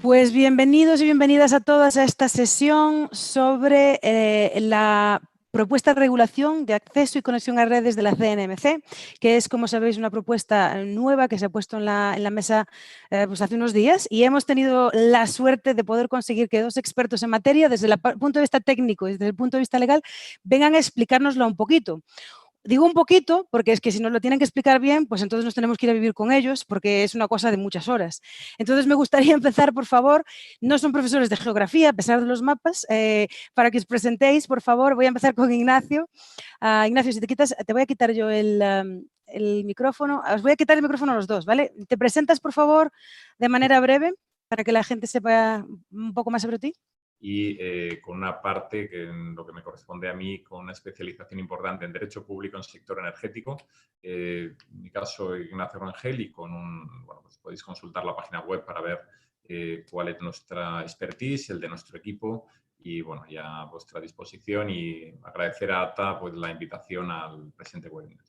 Pues bienvenidos y bienvenidas a todas a esta sesión sobre la propuesta de regulación de acceso y conexión a redes de la CNMC, que es, como sabéis, una propuesta nueva que se ha puesto en la mesa pues hace unos días, y hemos tenido la suerte de poder conseguir que dos expertos en materia, desde el punto de vista técnico y desde el punto de vista legal, vengan a explicárnoslo un poquito. Digo un poquito porque es que si nos lo tienen que explicar bien, pues entonces nos tenemos que ir a vivir con ellos porque es una cosa de muchas horas. Entonces me gustaría empezar, por favor, no son profesores de geografía, a pesar de los mapas, para que os presentéis, por favor. Voy a empezar con Ignacio. Ignacio, si te quitas, te voy a quitar yo el micrófono. Os voy a quitar el micrófono a los dos, ¿vale? Te presentas, por favor, de manera breve para que la gente sepa un poco más sobre ti. Y con una parte, que en lo que me corresponde a mí, con una especialización importante en Derecho Público en sector energético. En mi caso, Ignacio Rangel, y pues podéis consultar la página web para ver cuál es nuestra expertise, el de nuestro equipo, y bueno, ya a vuestra disposición, y agradecer a ATA pues, la invitación al presente webinar.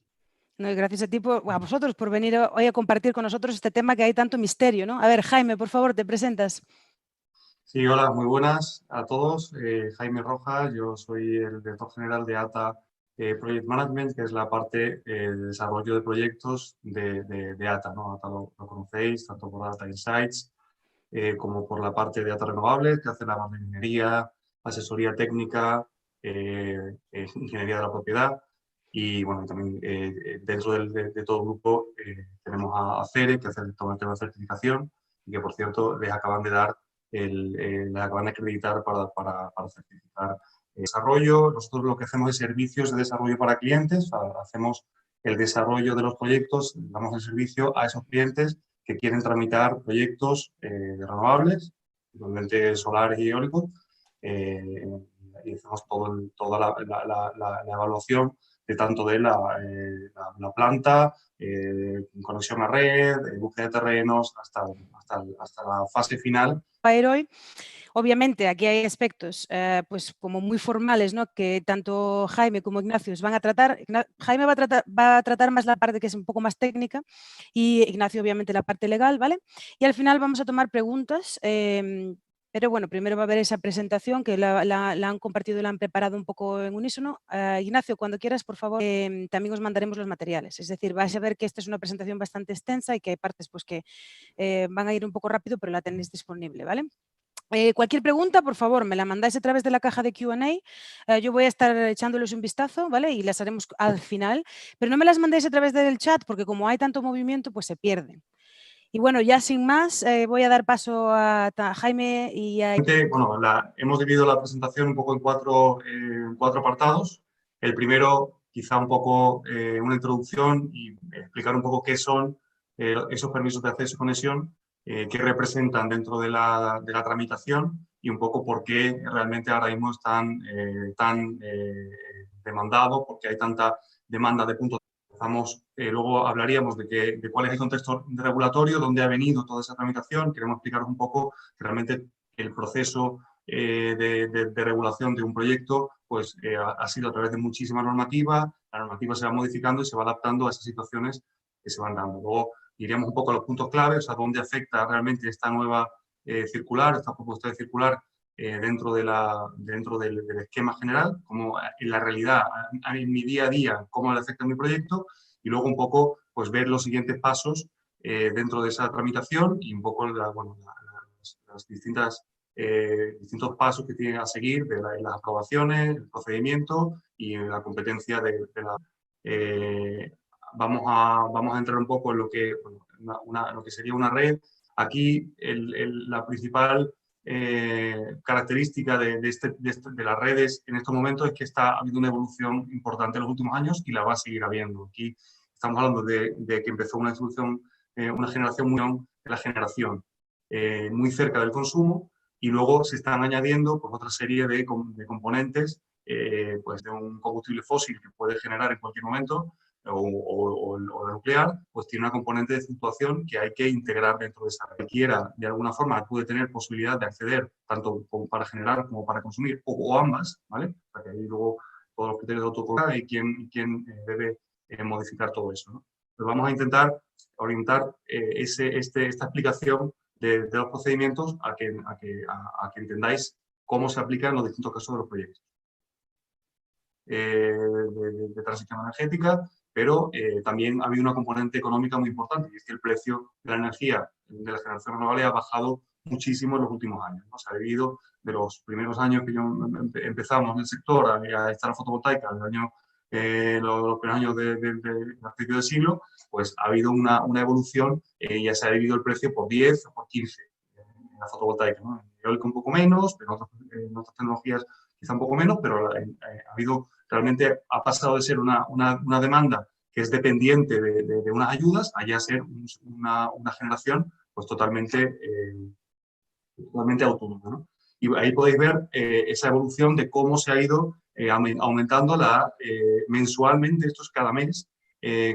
No, y gracias a ti, a vosotros, por venir hoy a compartir con nosotros este tema que hay tanto misterio, ¿no? A ver, Jaime, por favor, te presentas. Sí, hola, muy buenas a todos. Jaime Rojas, yo soy el director general de ATA Project Management, que es la parte de desarrollo de proyectos de ATA, ¿no? ATA lo conocéis, tanto por Data Insights como por la parte de ATA Renovables, que hace la parte de ingeniería, asesoría técnica, ingeniería de la propiedad. Y bueno, también dentro de todo el grupo tenemos a CERE, que hace todo el tema de certificación, y que por cierto les acaban de dar les acaban de acreditar para certificar desarrollo. Nosotros lo que hacemos es servicios de desarrollo para clientes, hacemos el desarrollo de los proyectos, damos el servicio a esos clientes que quieren tramitar proyectos renovables, principalmente solares y eólicos, y hacemos toda la evaluación de tanto de la planta, conexión a red, búsqueda de terrenos, hasta la fase final. Hoy, obviamente, aquí hay aspectos pues como muy formales, ¿no? Que tanto Jaime como Ignacio van a tratar. Jaime va a tratar más la parte que es un poco más técnica, y Ignacio, obviamente, la parte legal, ¿vale? Y al final vamos a tomar preguntas. Pero bueno, primero va a haber esa presentación que la han compartido y la han preparado un poco en unísono. Ignacio, cuando quieras, por favor, también os mandaremos los materiales. Es decir, vais a ver que esta es una presentación bastante extensa y que hay partes pues, que van a ir un poco rápido, pero la tenéis disponible, ¿vale? Cualquier pregunta, por favor, me la mandáis a través de la caja de Q&A. Yo voy a estar echándoles un vistazo, ¿vale? Y las haremos al final. Pero no me las mandéis a través del chat porque como hay tanto movimiento, pues se pierden. Y bueno, ya sin más, voy a dar paso a Jaime y a... Bueno, hemos dividido la presentación un poco en cuatro apartados. El primero, quizá un poco una introducción y explicar un poco qué son esos permisos de acceso y conexión, qué representan dentro de la tramitación y un poco por qué realmente ahora mismo están tan demandados, porque hay tanta demanda de puntos. Luego hablaríamos de cuál es el contexto regulatorio, dónde ha venido toda esa tramitación. Queremos explicaros un poco que realmente el proceso de regulación de un proyecto pues, ha sido a través de muchísima normativa. La normativa se va modificando y se va adaptando a esas situaciones que se van dando. Luego iríamos un poco a los puntos claves, a dónde afecta realmente esta nueva circular, esta propuesta de circular dentro del esquema general, como en la realidad, en mi día a día, cómo le afecta a mi proyecto, y luego un poco pues, ver los siguientes pasos dentro de esa tramitación y un poco las distintos pasos que tienen a seguir de las aprobaciones, el procedimiento y la competencia de la... Vamos a entrar un poco en lo que, lo que sería una red. Aquí la principal característica de las redes en estos momentos es que ha habido una evolución importante en los últimos años y la va a seguir habiendo. Aquí estamos hablando de que empezó una generación muy de la generación muy cerca del consumo, y luego se están añadiendo pues, otra serie de componentes pues, de un combustible fósil que puede generar en cualquier momento o nuclear, pues tiene una componente de fluctuación que hay que integrar dentro de esa red. Cualquiera, de alguna forma, puede tener posibilidad de acceder tanto para generar como para consumir, o ambas, ¿vale? Para que ahí luego todos los criterios de autocontrol y quién debe modificar todo eso, ¿no? Pues vamos a intentar orientar esta explicación de los procedimientos a que entendáis cómo se aplican en los distintos casos de los proyectos. De transición energética, pero también ha habido una componente económica muy importante, y es que el precio de la energía de la generación renovable ha bajado muchísimo en los últimos años, ¿no? Se ha debido de los primeros años que empezamos en el sector a instalar fotovoltaica, los primeros años del principio del siglo, pues ha habido una evolución y ya se ha dividido el precio por 10 o por 15 en la fotovoltaica, ¿no? En eólica un poco menos, pero en otras tecnologías quizá un poco menos, pero ha habido, realmente ha pasado de ser una demanda que es dependiente de unas ayudas a ya ser una generación pues totalmente autónoma, ¿no? Y ahí podéis ver esa evolución de cómo se ha ido aumentando mensualmente, esto es cada mes,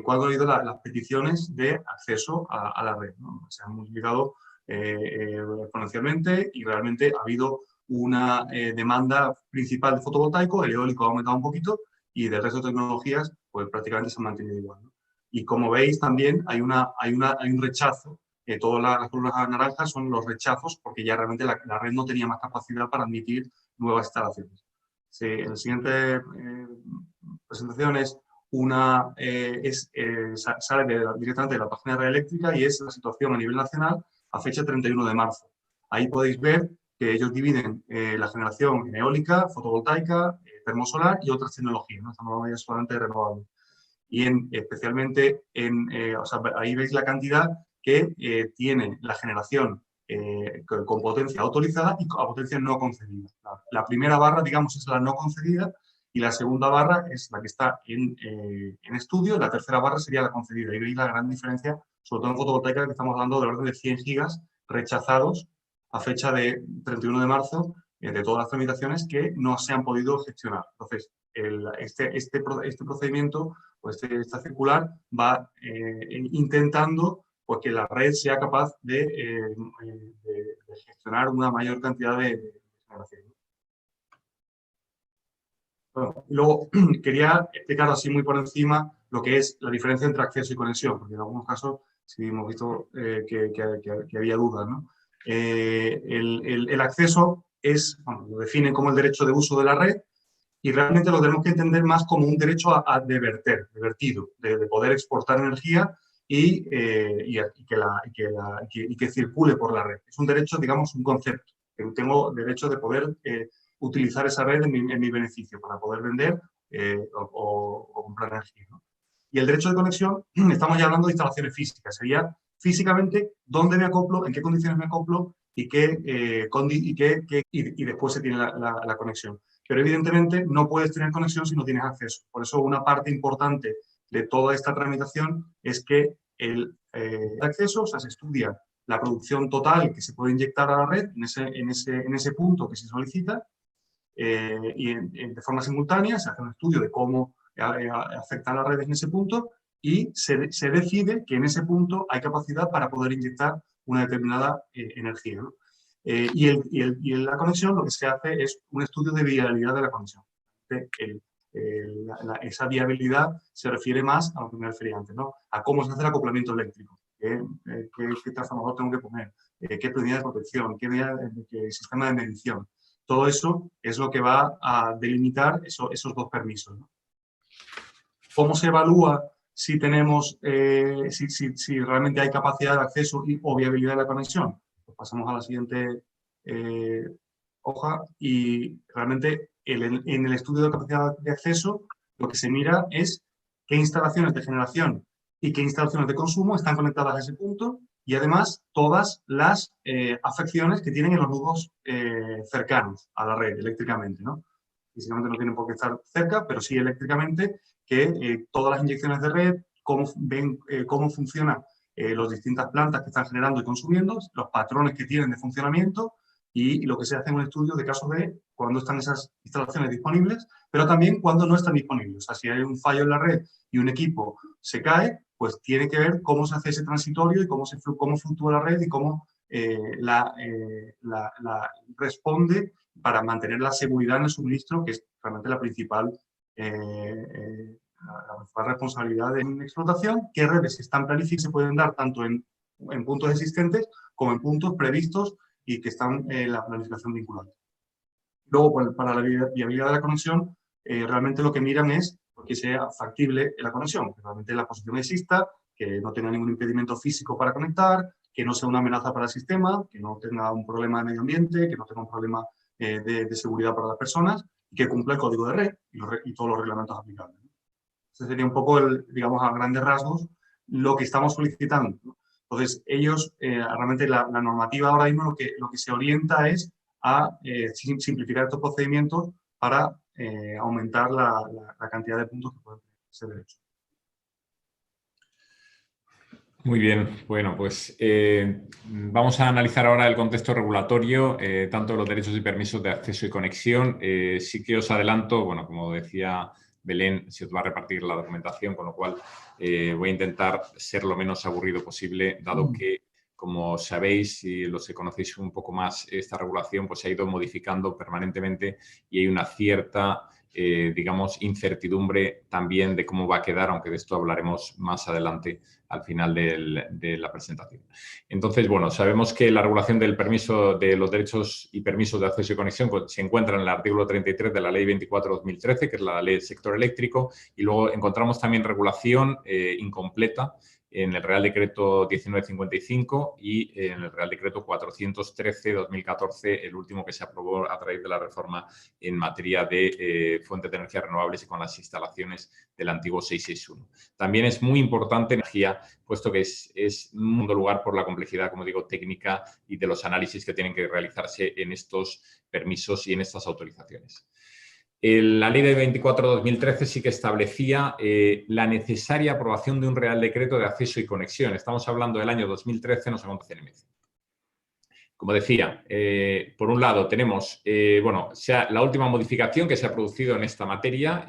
cuándo han ido las peticiones de acceso a la red, ¿no? Se han multiplicado exponencialmente y realmente ha habido una demanda principal de fotovoltaico, el eólico ha aumentado un poquito y del resto de tecnologías pues prácticamente se han mantenido igual, ¿no? Y como veis también hay un rechazo. Todas las columnas naranjas son los rechazos porque ya realmente la red no tenía más capacidad para admitir nuevas instalaciones. Sí, en la siguiente presentación sale directamente de la página de Red Eléctrica y es la situación a nivel nacional a fecha 31 de marzo. Ahí podéis ver que ellos dividen la generación en eólica, fotovoltaica, termosolar y otras tecnologías, ¿no? Estamos hablando ya solamente de renovables. Y especialmente ahí veis la cantidad que tiene la generación con potencia autorizada y a potencia no concedida. La primera barra, digamos, es la no concedida y la segunda barra es la que está en estudio, la tercera barra sería la concedida. Y veis la gran diferencia, sobre todo en fotovoltaica, que estamos hablando del orden de 100 gigas rechazados a fecha de 31 de marzo de todas las tramitaciones que no se han podido gestionar. Entonces, este procedimiento o esta circular va intentando pues, que la red sea capaz de gestionar una mayor cantidad de generación. Bueno, y luego quería explicar así muy por encima lo que es la diferencia entre acceso y conexión, porque en algunos casos sí hemos visto que había dudas, ¿no? El acceso lo definen como el derecho de uso de la red y realmente lo tenemos que entender más como un derecho de vertido, de poder exportar energía y que circule por la red. Es un derecho, digamos, un concepto, que tengo derecho de poder utilizar esa red en mi beneficio para poder vender o comprar energía, ¿no? Y el derecho de conexión, estamos ya hablando de instalaciones físicas, sería físicamente dónde me acoplo, en qué condiciones me acoplo y después se tiene la conexión. Pero evidentemente no puedes tener conexión si no tienes acceso. Por eso una parte importante de toda esta tramitación es que el acceso, o sea, se estudia la producción total que se puede inyectar a la red en ese punto que se solicita y de forma simultánea se hace un estudio de cómo afecta a las redes en ese punto y se decide que en ese punto hay capacidad para poder inyectar una determinada energía, ¿no? Y en la conexión lo que se hace es un estudio de viabilidad de la conexión. Esa viabilidad se refiere más a lo que me refería antes, ¿no? A cómo se hace el acoplamiento eléctrico, qué transformador tengo que poner, qué unidad de protección, qué sistema de medición. Todo eso es lo que va a delimitar esos dos permisos, ¿no? ¿Cómo se evalúa si tenemos, si realmente hay capacidad de acceso o viabilidad de la conexión? Pues pasamos a la siguiente hoja y realmente en el estudio de capacidad de acceso lo que se mira es qué instalaciones de generación y qué instalaciones de consumo están conectadas a ese punto y además todas las afecciones que tienen en los nudos cercanos a la red eléctricamente, ¿no? Físicamente no tienen por qué estar cerca, pero sí eléctricamente, que todas las inyecciones de red, cómo funcionan las distintas plantas que están generando y consumiendo, los patrones que tienen de funcionamiento y lo que se hace en un estudio de casos de cuando están esas instalaciones disponibles, pero también cuando no están disponibles. O sea, si hay un fallo en la red y un equipo se cae, pues tiene que ver cómo se hace ese transitorio y cómo fluctúa la red y cómo la responde para mantener la seguridad en el suministro, que es realmente la principal responsabilidad de una explotación. ¿Qué redes están planificadas? Se pueden dar tanto en en puntos existentes como en puntos previstos y que están en la planificación vinculante. Luego, para la viabilidad de la conexión, realmente lo que miran es que sea factible la conexión, que realmente la posición exista, que no tenga ningún impedimento físico para conectar, que no sea una amenaza para el sistema, que no tenga un problema de medio ambiente, que no tenga un problema de seguridad para las personas y que cumpla el código de red y todos los reglamentos aplicables. Ese sería un poco, digamos, a grandes rasgos, lo que estamos solicitando, ¿no? Entonces, ellos, realmente la normativa ahora mismo lo que se orienta es a simplificar estos procedimientos para aumentar la cantidad de puntos que pueden ser derechos. Muy bien, bueno, pues vamos a analizar ahora el contexto regulatorio, tanto de los derechos y permisos de acceso y conexión. Sí que os adelanto, bueno, como decía Belén, se os va a repartir la documentación, con lo cual voy a intentar ser lo menos aburrido posible, dado que, como sabéis, si los que conocéis un poco más esta regulación, pues se ha ido modificando permanentemente y hay una cierta, digamos, incertidumbre también de cómo va a quedar, aunque de esto hablaremos más adelante al final de la presentación. Entonces, bueno, sabemos que la regulación del permiso de los derechos y permisos de acceso y conexión se encuentra en el artículo 33 de la Ley 24/2013, que es la Ley del Sector Eléctrico, y luego encontramos también regulación incompleta en el Real Decreto 1955 y en el Real Decreto 413/2014, el último que se aprobó a través de la reforma en materia de fuentes de energía renovables y con las instalaciones del antiguo 661. También es muy importante energía, puesto que es un lugar por la complejidad, como digo, técnica y de los análisis que tienen que realizarse en estos permisos y en estas autorizaciones. La ley de 24/2013 sí que establecía la necesaria aprobación de un Real Decreto de acceso y conexión. Estamos hablando del año 2013, no sé cuánto CNMC. Como decía, por un lado tenemos, la última modificación que se ha producido en esta materia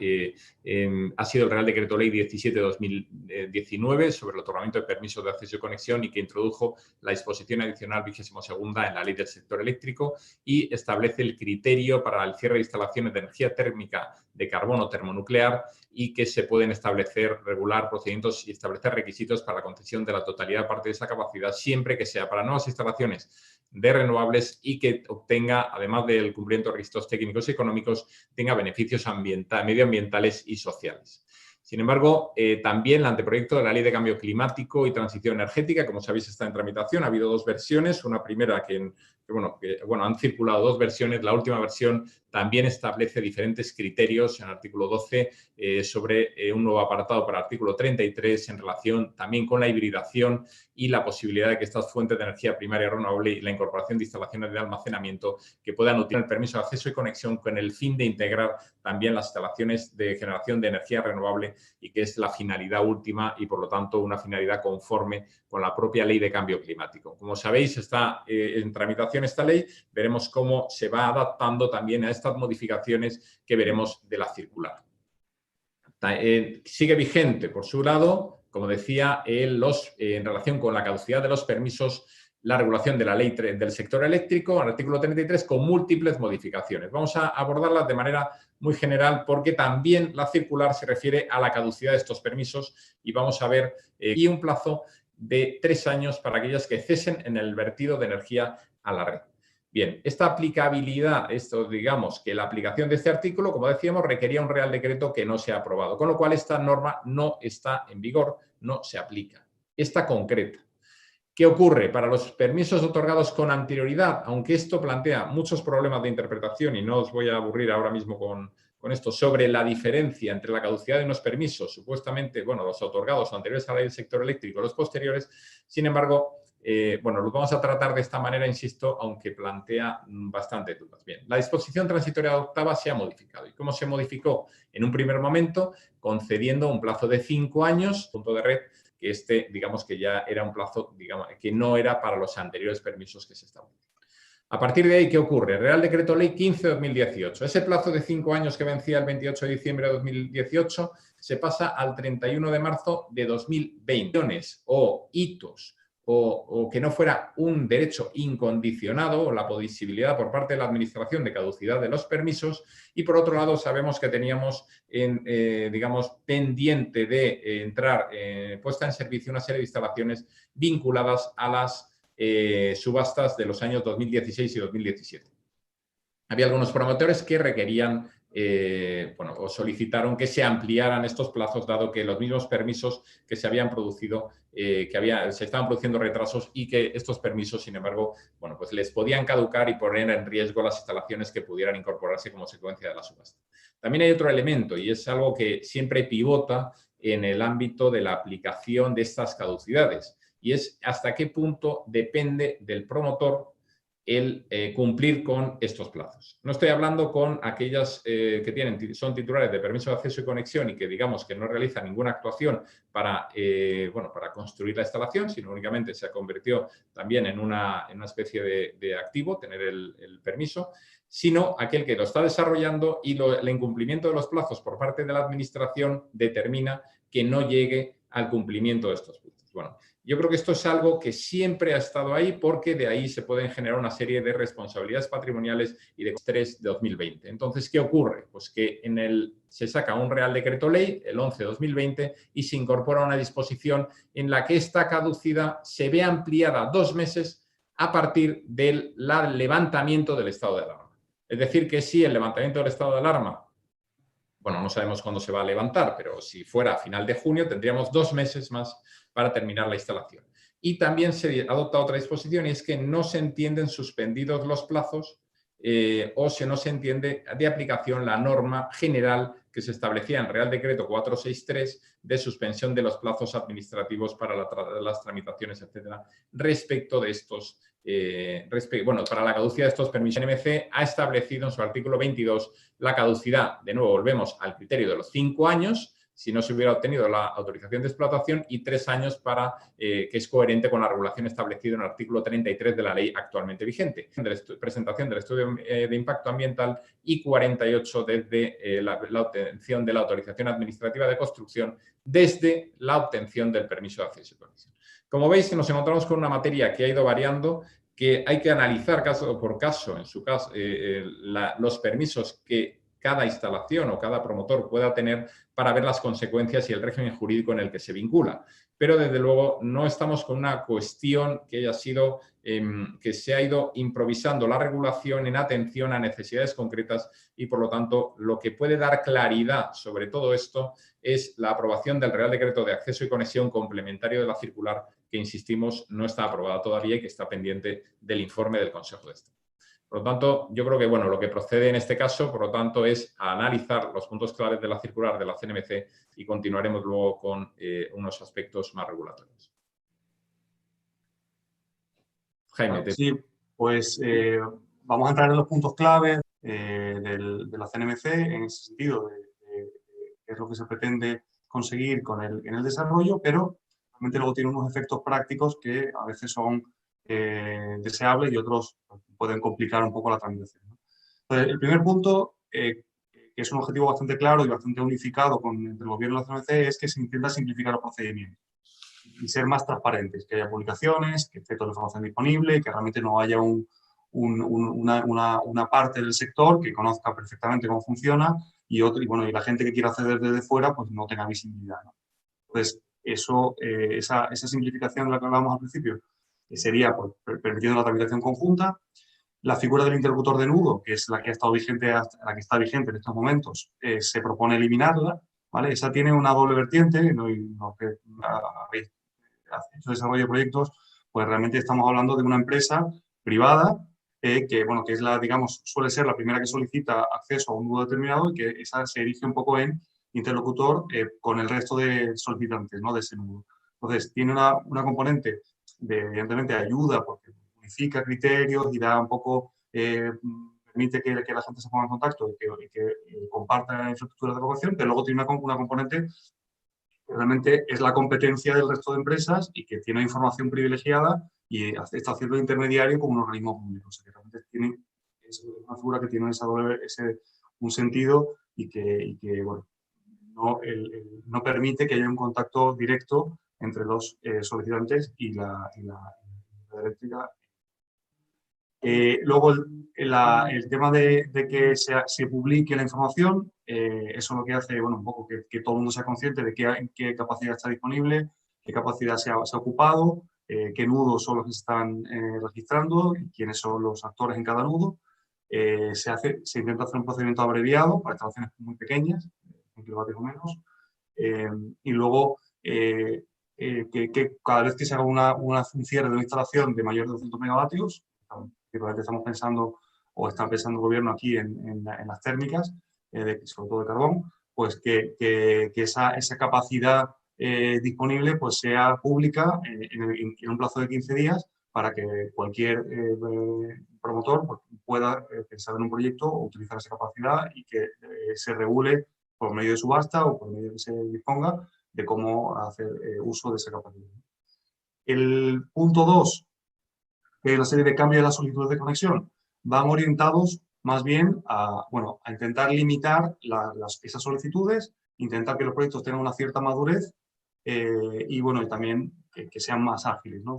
ha sido el Real Decreto Ley 17/2019 sobre el otorgamiento de permisos de acceso y conexión y que introdujo la disposición adicional 22ª en la Ley del Sector Eléctrico y establece el criterio para el cierre de instalaciones de energía térmica de carbono termonuclear y que se pueden establecer, regular procedimientos y establecer requisitos para la concesión de la totalidad parte de esa capacidad siempre que sea para nuevas instalaciones de renovables y que obtenga, además del cumplimiento de requisitos técnicos y económicos, tenga beneficios medioambientales y sociales. Sin embargo, también el anteproyecto de la Ley de Cambio Climático y Transición Energética, como sabéis, está en tramitación. Ha habido dos versiones. Una primera que han circulado dos versiones. La última versión también establece diferentes criterios en el artículo 12 sobre un nuevo apartado para el artículo 33 en relación también con la hibridación y la posibilidad de que estas fuentes de energía primaria renovable y la incorporación de instalaciones de almacenamiento que puedan utilizar el permiso de acceso y conexión con el fin de integrar también las instalaciones de generación de energía renovable y que es la finalidad última y, por lo tanto, una finalidad conforme con la propia Ley de Cambio Climático. Como sabéis, está en tramitación esta ley. Veremos cómo se va adaptando también a estas modificaciones que veremos de la circular. Sigue vigente, por su lado, como decía, en relación con la caducidad de los permisos, la regulación de la ley del sector eléctrico, el artículo 33, con múltiples modificaciones. Vamos a abordarlas de manera muy general porque también la circular se refiere a la caducidad de estos permisos y vamos a ver y un plazo de 3 años para aquellas que cesen en el vertido de energía a la red. Bien, esta aplicabilidad, digamos que la aplicación de este artículo, como decíamos, requería un Real Decreto que no se ha aprobado, con lo cual esta norma no está en vigor, no se aplica. Esta concreta. ¿Qué ocurre? Para los permisos otorgados con anterioridad, aunque esto plantea muchos problemas de interpretación y no os voy a aburrir ahora mismo con esto, sobre la diferencia entre la caducidad de unos permisos, supuestamente, los otorgados anteriores a la ley del sector eléctrico y los posteriores, sin embargo, los vamos a tratar de esta manera, insisto, aunque plantea bastante dudas. Bien, la disposición transitoria octava se ha modificado. ¿Y cómo se modificó? En un primer momento, concediendo un plazo de 5 años, punto de red, que digamos que ya era un plazo, que no era para los anteriores permisos que se establecían. A partir de ahí, ¿qué ocurre? Real Decreto Ley 15/2018. Ese plazo de 5 años que vencía el 28 de diciembre de 2018 se pasa al 31 de marzo de 2020. O hitos o que no fuera un derecho incondicionado o la posibilidad por parte de la Administración de caducidad de los permisos, y por otro lado sabemos que teníamos digamos, pendiente de entrar puesta en servicio una serie de instalaciones vinculadas a las subastas de los años 2016 y 2017. Había algunos promotores que requerían bueno, o solicitaron que se ampliaran estos plazos, dado que los mismos permisos que se habían producido, se estaban produciendo retrasos, y que estos permisos, sin embargo, bueno, pues les podían caducar y poner en riesgo las instalaciones que pudieran incorporarse como consecuencia de la subasta. También hay otro elemento, y es algo que siempre pivota en el ámbito de la aplicación de estas caducidades, y es hasta qué punto depende del promotor el cumplir con estos plazos. No estoy hablando con aquellas que son titulares de permiso de acceso y conexión y que digamos que no realizan ninguna actuación para, bueno, para construir la instalación, sino únicamente se convirtió también en una especie de activo, tener el permiso, sino aquel que lo está desarrollando y el incumplimiento de los plazos por parte de la Administración determina que no llegue al cumplimiento de estos plazos. Bueno, yo creo que esto es algo que siempre ha estado ahí, porque de ahí se pueden generar una serie de responsabilidades patrimoniales y de estrés de 2020. Entonces, ¿qué ocurre? Pues que se saca un Real Decreto Ley, el 11/2020, y se incorpora una disposición en la que esta caducidad se ve ampliada 2 meses a partir del levantamiento del estado de alarma. Es decir, que si el levantamiento del estado de alarma, bueno, no sabemos cuándo se va a levantar, pero si fuera a final de junio, tendríamos 2 meses más para terminar la instalación. Y también se adopta otra disposición, y es que no se entienden suspendidos los plazos o si no se entiende de aplicación la norma general que se establecía en Real Decreto 463 de suspensión de los plazos administrativos para las tramitaciones, etcétera, respecto de estos, bueno, para la caducidad de estos permisos. NMC ha establecido en su artículo 22 la caducidad, de nuevo volvemos al criterio de los 5 años, si no se hubiera obtenido la autorización de explotación, y 3 años para que es coherente con la regulación establecida en el artículo 33 de la ley actualmente vigente. Presentación del estudio de impacto ambiental, y 48 desde la obtención de la autorización administrativa de construcción, desde la obtención del permiso de acceso y conexión. Como veis, nos encontramos con una materia que ha ido variando, que hay que analizar caso por caso, en su caso, los permisos que cada instalación o cada promotor pueda tener para ver las consecuencias y el régimen jurídico en el que se vincula. Pero, desde luego, no estamos con una cuestión que haya sido, que se ha ido improvisando la regulación en atención a necesidades concretas, y, por lo tanto, lo que puede dar claridad sobre todo esto es la aprobación del Real Decreto de Acceso y Conexión complementario de la circular, que, insistimos, no está aprobada todavía y que está pendiente del informe del Consejo de Estado. Por lo tanto, yo creo que, bueno, lo que procede en este caso, por lo tanto, es analizar los puntos claves de la circular de la CNMC, y continuaremos luego con unos aspectos más regulatorios. Jaime. Sí, pues vamos a entrar en los puntos claves de la CNMC en ese sentido, de qué es lo que se pretende conseguir en el desarrollo, pero realmente luego tiene unos efectos prácticos que a veces son deseables y otros pueden complicar un poco la tramitación, ¿no? Entonces, el primer punto, que es un objetivo bastante claro y bastante unificado entre el Gobierno y la CNMC, es que se intenta simplificar los procedimientos y ser más transparentes, que haya publicaciones, que esté toda la información disponible, que realmente no haya una parte del sector que conozca perfectamente cómo funciona y la gente que quiera acceder desde fuera pues no tenga visibilidad, ¿no? Entonces, esa simplificación de la que hablábamos al principio sería pues, permitiendo la tramitación conjunta. La figura del interlocutor de nudo, que es la que está vigente en estos momentos, se propone eliminarla, ¿vale? Esa tiene una doble vertiente, ¿no? Y los que habéis hecho desarrollo de proyectos, pues realmente estamos hablando de una empresa privada que es suele ser la primera que solicita acceso a un nudo determinado, y que esa se erige un poco en interlocutor con el resto de solicitantes, ¿no? De ese nudo. Entonces, tiene una componente de, evidentemente, ayuda, porque unifica criterios y da un poco, permite que la gente se ponga en contacto y que comparta infraestructuras de evacuación, pero luego tiene una componente que realmente es la competencia del resto de empresas y que tiene información privilegiada y está haciendo de intermediario como un organismo público. O sea, que realmente es una figura que tiene un sentido y que bueno, no permite que haya un contacto directo entre los solicitantes y la eléctrica. Luego, el tema de que se publique la información, eso lo que hace, bueno, un poco que todo el mundo sea consciente de qué capacidad está disponible, qué capacidad se ha ocupado, qué nudos son los que se están registrando y quiénes son los actores en cada nudo. Se intenta hacer un procedimiento abreviado para instalaciones muy pequeñas, 100 kilovatios o menos, y luego que cada vez que se haga un cierre de una instalación de mayor de 200 megavatios, estamos pensando, o está pensando el gobierno aquí en las térmicas, sobre todo de carbón, pues que esa capacidad disponible pues sea pública en un plazo de 15 días para que cualquier promotor pues, pueda pensar en un proyecto o utilizar esa capacidad y que se regule por medio de subasta o por medio que se disponga de cómo hacer uso de esa capacidad. El punto 2, que es la serie de cambios de las solicitudes de conexión, van orientados más bien a intentar limitar esas solicitudes, intentar que los proyectos tengan una cierta madurez y también que sean más ágiles, ¿no?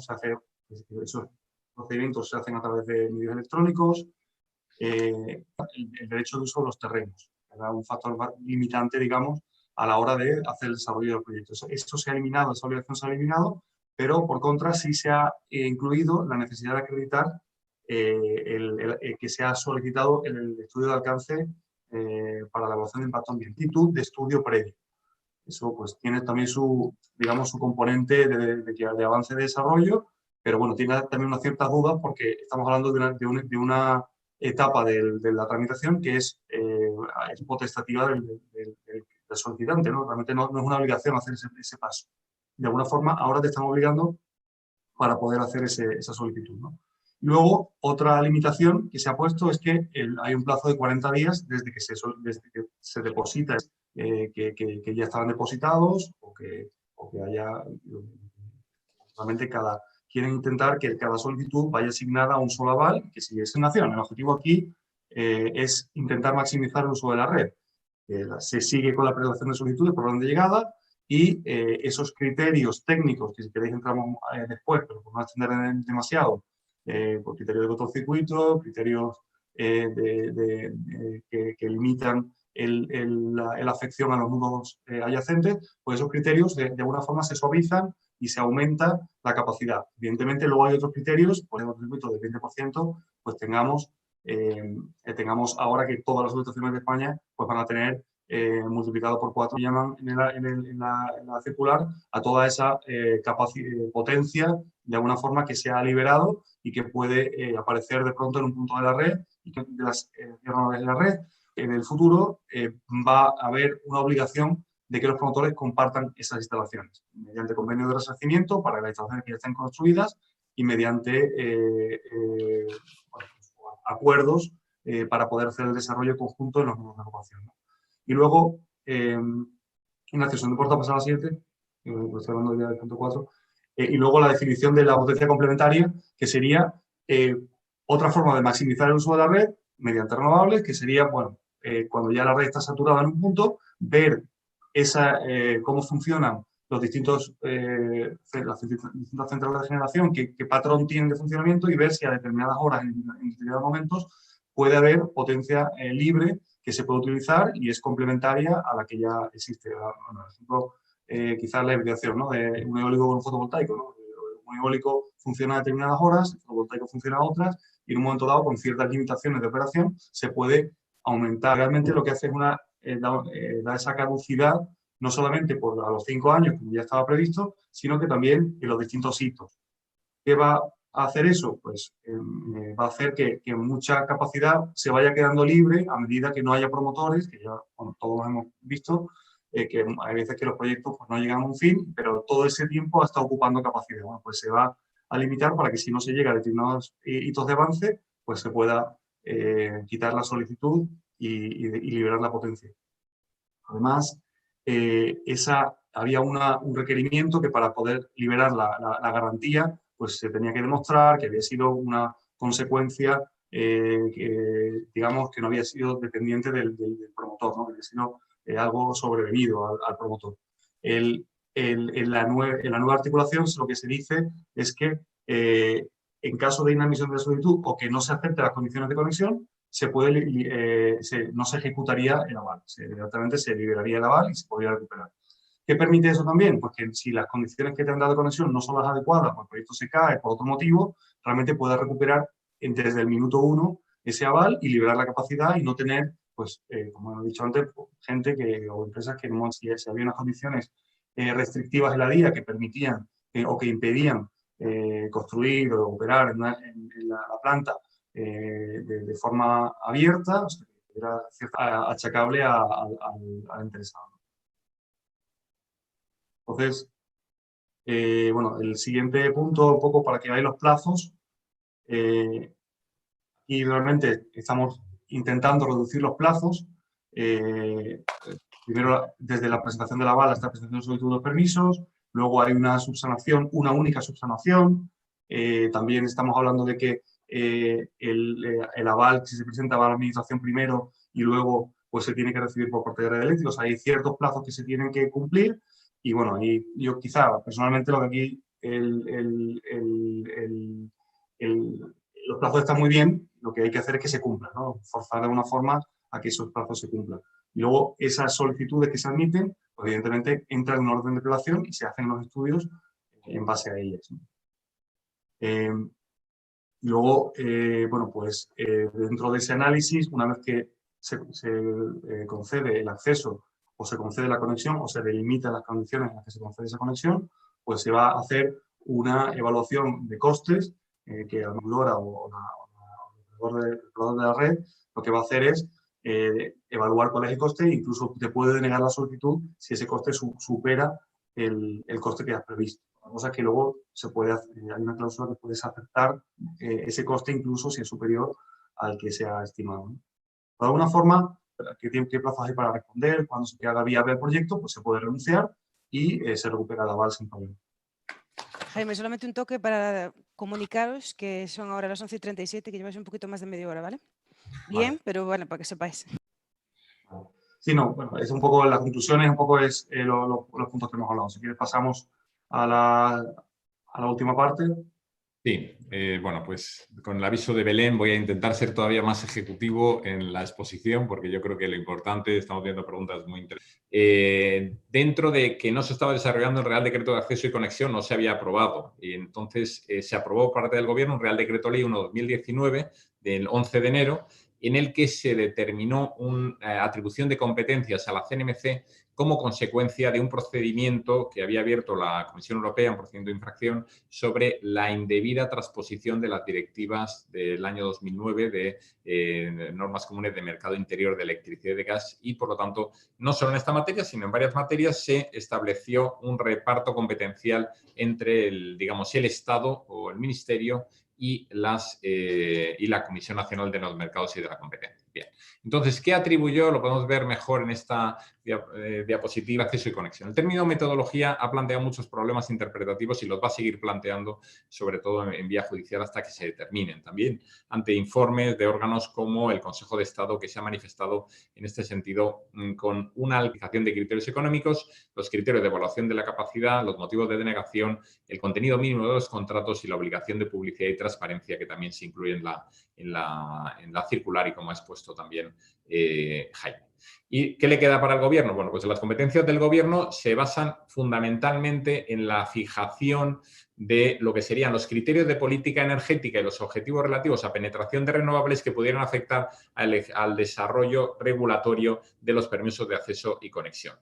Esos procedimientos se hacen a través de medios electrónicos, el derecho de uso de los terrenos, era un factor limitante, digamos, a la hora de hacer el desarrollo del proyecto. Esto se ha eliminado, esa obligación se ha eliminado, pero por contra sí se ha incluido la necesidad de acreditar que se ha solicitado el estudio de alcance para la evaluación de impacto ambiental, de estudio previo. Eso pues tiene también su componente de avance de desarrollo, pero bueno, tiene también unas ciertas dudas porque estamos hablando de una etapa de la tramitación que es potestativa del solicitante, ¿no? Realmente no es una obligación hacer ese paso. De alguna forma, ahora te están obligando para poder hacer esa solicitud, ¿no? Luego, otra limitación que se ha puesto es que hay un plazo de 40 días desde que se deposita, que ya estaban depositados o que haya... Realmente quieren intentar que cada solicitud vaya asignada a un solo aval, que sigue sin nación. El objetivo aquí es intentar maximizar el uso de la red. Se sigue con la prelación de solicitudes por orden de llegada y esos criterios técnicos, que si queréis entramos después, pero por no extender demasiado, por criterios de cortocircuito, criterios que limitan la afección a los nudos adyacentes, pues esos criterios de alguna forma se suavizan y se aumenta la capacidad. Evidentemente, luego hay otros criterios, por ejemplo, el circuito del 20%, pues tengamos ahora que todas las subestaciones de España pues van a tener multiplicado por 4, llaman en la circular, a toda esa potencia, de alguna forma que se ha liberado y que puede aparecer de pronto en un punto de la red, y que de la red. En el futuro va a haber una obligación de que los promotores compartan esas instalaciones, mediante convenio de resarcimiento para las instalaciones que ya estén construidas y mediante acuerdos para poder hacer el desarrollo conjunto en los nudos de ocupación, ¿no? Y luego, Ignacio, si no importa pasar a la siguiente, estoy hablando ya del punto 4, y luego la definición de la potencia complementaria, que sería otra forma de maximizar el uso de la red mediante renovables, que sería, cuando ya la red está saturada en un punto, ver cómo funcionan las distintas centrales de generación, qué patrón tienen de funcionamiento y ver si a determinadas horas, en determinados momentos, puede haber potencia libre que se puede utilizar y es complementaria a la que ya existe. Por ejemplo, quizás la hibridación, ¿no?, de un eólico con un fotovoltaico, ¿no? Un eólico funciona a determinadas horas, el fotovoltaico funciona a otras, y en un momento dado, con ciertas limitaciones de operación, se puede aumentar. Realmente lo que hace es dar esa caducidad, no solamente a los 5 años, como ya estaba previsto, sino que también en los distintos hitos. ¿Qué va a hacer eso? Pues va a hacer que mucha capacidad se vaya quedando libre a medida que no haya promotores, que ya todos hemos visto, que hay veces que los proyectos pues, no llegan a un fin, pero todo ese tiempo está ocupando capacidad. Bueno, pues se va a limitar para que si no se llega a determinados hitos de avance, pues se pueda quitar la solicitud y liberar la potencia. Además, había un requerimiento que para poder liberar la garantía, pues se tenía que demostrar que había sido una consecuencia, digamos, que no había sido dependiente del promotor, ¿no? Que había sido algo sobrevenido al promotor. en la nueva articulación lo que se dice es que en caso de inadmisión de la solicitud o que no se acepten las condiciones de conexión, no se ejecutaría el aval. Directamente se liberaría el aval y se podría recuperar. ¿Qué permite eso también? Pues que si las condiciones que te han dado de conexión no son las adecuadas, o el proyecto se cae por otro motivo, realmente puedas recuperar desde el minuto 1 ese aval y liberar la capacidad y no tener, pues, como he dicho antes, gente o empresas que si había unas condiciones restrictivas en la vía que permitían o que impedían construir o operar en la planta de forma abierta, o sea, que era achacable al interesado. Entonces, bueno, el siguiente punto, un poco para que veáis los plazos, y realmente estamos intentando reducir los plazos, primero desde la presentación de la aval hasta la presentación de solicitud de permisos, luego hay una subsanación, una única subsanación, también estamos hablando de que el aval, si se presenta, va a la administración primero y luego pues se tiene que recibir por parte de Red Eléctrica, o sea, hay ciertos plazos que se tienen que cumplir y bueno, y yo quizá personalmente lo que aquí los plazos están muy bien, lo que hay que hacer es que se cumplan, ¿no? Forzar de alguna forma a que esos plazos se cumplan. Y luego esas solicitudes que se admiten, pues evidentemente entran en un orden de prelación y se hacen los estudios en base a ellas, ¿no? Luego, bueno, pues dentro de ese análisis, una vez que se concede el acceso o se concede la conexión o se delimitan las condiciones en las que se concede esa conexión, pues se va a hacer una evaluación de costes que la administradora o el proveedor de la red lo que va a hacer es evaluar cuál es el coste e incluso te puede denegar la solicitud si ese coste supera el coste que has previsto. La cosa es que luego hay una cláusula que puedes aceptar ese coste incluso si es superior al que se ha estimado, ¿no? De alguna forma, ¿qué plazos hay para responder? Cuando se haga viable el proyecto, pues se puede renunciar y se recupera el aval sin problema. Jaime, solamente un toque para comunicaros que son ahora las 11:37, que lleváis un poquito más de media hora, ¿vale? Bien, vale. Pero bueno, para que sepáis. Sí, no, bueno, es un poco las conclusiones, un poco es los puntos que hemos hablado. Si quieres pasamos a la última parte. Sí, bueno, pues con el aviso de Belén voy a intentar ser todavía más ejecutivo en la exposición porque yo creo que lo importante, estamos viendo preguntas muy interesantes. Dentro de que no se estaba desarrollando el Real Decreto de Acceso y Conexión, no se había aprobado y entonces se aprobó por parte del Gobierno un Real Decreto Ley 1/2019 del 11 de enero en el que se determinó una atribución de competencias a la CNMC como consecuencia de un procedimiento que había abierto la Comisión Europea, un procedimiento de infracción, sobre la indebida transposición de las directivas del año 2009 de normas comunes de mercado interior de electricidad y de gas y, por lo tanto, no solo en esta materia, sino en varias materias se estableció un reparto competencial entre el Estado o el Ministerio y la Comisión Nacional de los Mercados y de la Competencia. Bien. Entonces, ¿qué atribuyó? Lo podemos ver mejor en esta diapositiva, acceso y conexión. El término metodología ha planteado muchos problemas interpretativos y los va a seguir planteando, sobre todo en vía judicial, hasta que se determinen. También ante informes de órganos como el Consejo de Estado, que se ha manifestado en este sentido con una aplicación de criterios económicos, los criterios de evaluación de la capacidad, los motivos de denegación, el contenido mínimo de los contratos y la obligación de publicidad y transparencia que también se incluye en la circular y como ha expuesto también Jaime. ¿Y qué le queda para el Gobierno? Bueno, pues las competencias del Gobierno se basan fundamentalmente en la fijación de lo que serían los criterios de política energética y los objetivos relativos a penetración de renovables que pudieran afectar al desarrollo regulatorio de los permisos de acceso y conexión.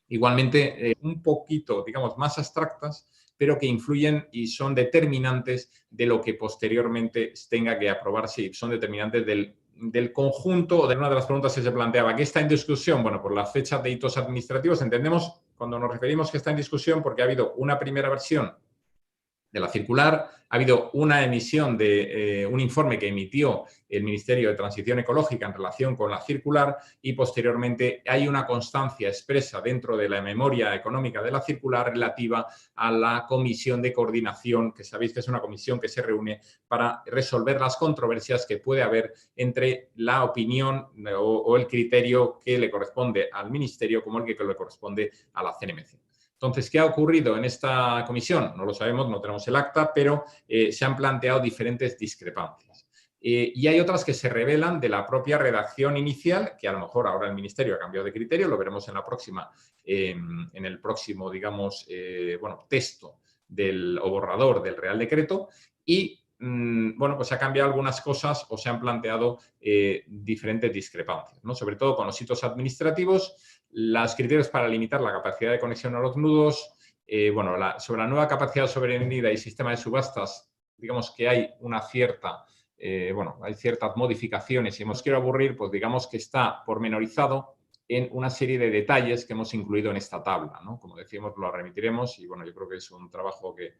Igualmente, un poquito, digamos, más abstractas, pero que influyen y son determinantes de lo que posteriormente tenga que aprobarse y son determinantes del conjunto o de una de las preguntas que se planteaba. ¿Qué está en discusión? Bueno, por las fechas de hitos administrativos entendemos cuando nos referimos que está en discusión porque ha habido una primera versión de la circular, ha habido una emisión de un informe que emitió el Ministerio de Transición Ecológica en relación con la circular y posteriormente hay una constancia expresa dentro de la memoria económica de la circular relativa a la comisión de coordinación, que sabéis que es una comisión que se reúne para resolver las controversias que puede haber entre la opinión o el criterio que le corresponde al Ministerio como el que le corresponde a la CNMC. Entonces, ¿qué ha ocurrido en esta comisión? No lo sabemos, no tenemos el acta, pero se han planteado diferentes discrepancias. Y hay otras que se revelan de la propia redacción inicial, que a lo mejor ahora el Ministerio ha cambiado de criterio, lo veremos en la próxima, en el próximo, digamos, texto o borrador del Real Decreto, y bueno, pues se ha cambiado algunas cosas o se han planteado diferentes discrepancias, ¿no? Sobre todo con los hitos administrativos, los criterios para limitar la capacidad de conexión a los nudos, sobre la nueva capacidad sobrevenida y sistema de subastas, digamos que hay una cierta, hay ciertas modificaciones y os quiero aburrir, pues digamos que está pormenorizado en una serie de detalles que hemos incluido en esta tabla, ¿no? Como decíamos, lo remitiremos y bueno, yo creo que es un trabajo que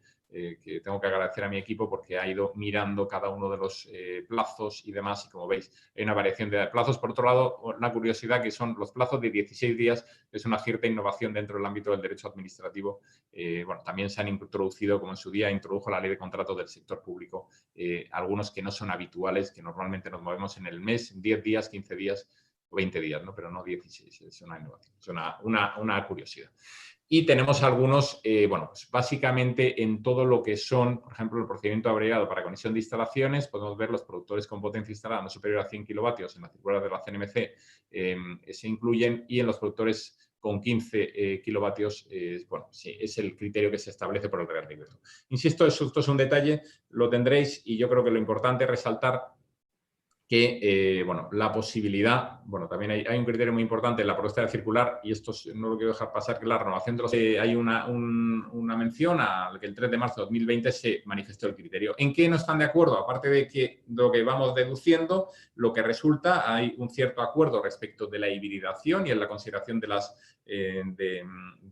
tengo que agradecer a mi equipo porque ha ido mirando cada uno de los plazos y demás, y como veis, hay una variación de plazos. Por otro lado, una curiosidad que son los plazos de 16 días, es una cierta innovación dentro del ámbito del derecho administrativo. También se han introducido, como en su día introdujo la ley de contratos del sector público, algunos que no son habituales, que normalmente nos movemos en el mes, 10 días, 15 días, 20 días, ¿no? Pero no 16, es una innovación, es una curiosidad. Y tenemos algunos, pues básicamente en todo lo que son, por ejemplo, el procedimiento abreviado para conexión de instalaciones, podemos ver los productores con potencia instalada no superior a 100 kilovatios en la circular de la CNMC, se incluyen, y en los productores con 15 kilovatios, sí, es el criterio que se establece por el Real Decreto. Insisto, esto es un detalle, lo tendréis, y yo creo que lo importante es resaltar que, la posibilidad, también hay un criterio muy importante en la propuesta de circular, y esto no lo quiero dejar pasar, que la renovación de los... hay una mención a que el 3 de marzo de 2020 se manifestó el criterio. ¿En qué no están de acuerdo? Aparte de que lo que vamos deduciendo, lo que resulta, hay un cierto acuerdo respecto de la hibridación y en la consideración de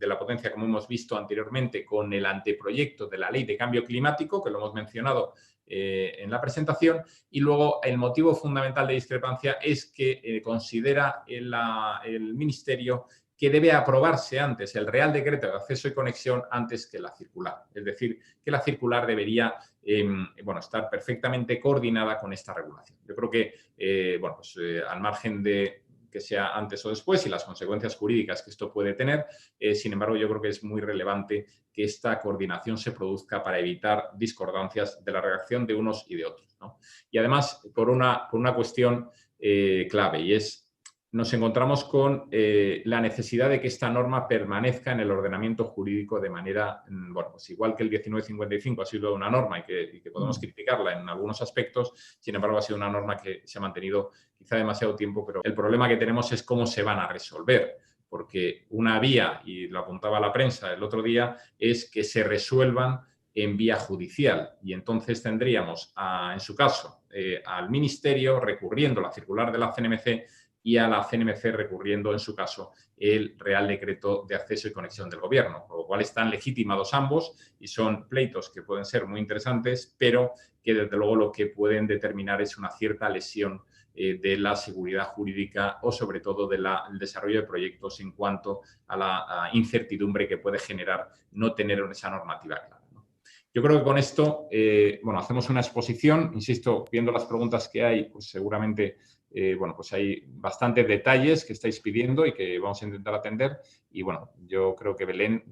la potencia, como hemos visto anteriormente, con el anteproyecto de la Ley de Cambio Climático, que lo hemos mencionado en la presentación, y luego el motivo fundamental de discrepancia es que considera el Ministerio que debe aprobarse antes el Real Decreto de Acceso y Conexión antes que la circular. Es decir, que la circular debería estar perfectamente coordinada con esta regulación. Yo creo que, al margen de que sea antes o después y las consecuencias jurídicas que esto puede tener, sin embargo, yo creo que es muy relevante que esta coordinación se produzca para evitar discordancias de la redacción de unos y de otros, ¿no? Y además, por una cuestión clave, y es, nos encontramos con la necesidad de que esta norma permanezca en el ordenamiento jurídico de manera, igual que el 1955 ha sido una norma y que podemos criticarla en algunos aspectos, sin embargo, ha sido una norma que se ha mantenido quizá demasiado tiempo, pero el problema que tenemos es cómo se van a resolver, porque una vía, y lo apuntaba la prensa el otro día, es que se resuelvan en vía judicial, y entonces tendríamos, en su caso, al Ministerio recurriendo la circular de la CNMC y a la CNMC recurriendo, en su caso, el Real Decreto de Acceso y Conexión del Gobierno, con lo cual están legitimados ambos y son pleitos que pueden ser muy interesantes, pero que desde luego lo que pueden determinar es una cierta lesión de la seguridad jurídica o sobre todo del desarrollo de proyectos en cuanto a la incertidumbre que puede generar no tener esa normativa clara, ¿no? Yo creo que con esto, hacemos una exposición. Insisto, viendo las preguntas que hay, pues seguramente hay bastantes detalles que estáis pidiendo y que vamos a intentar atender. Y yo creo que, Belén,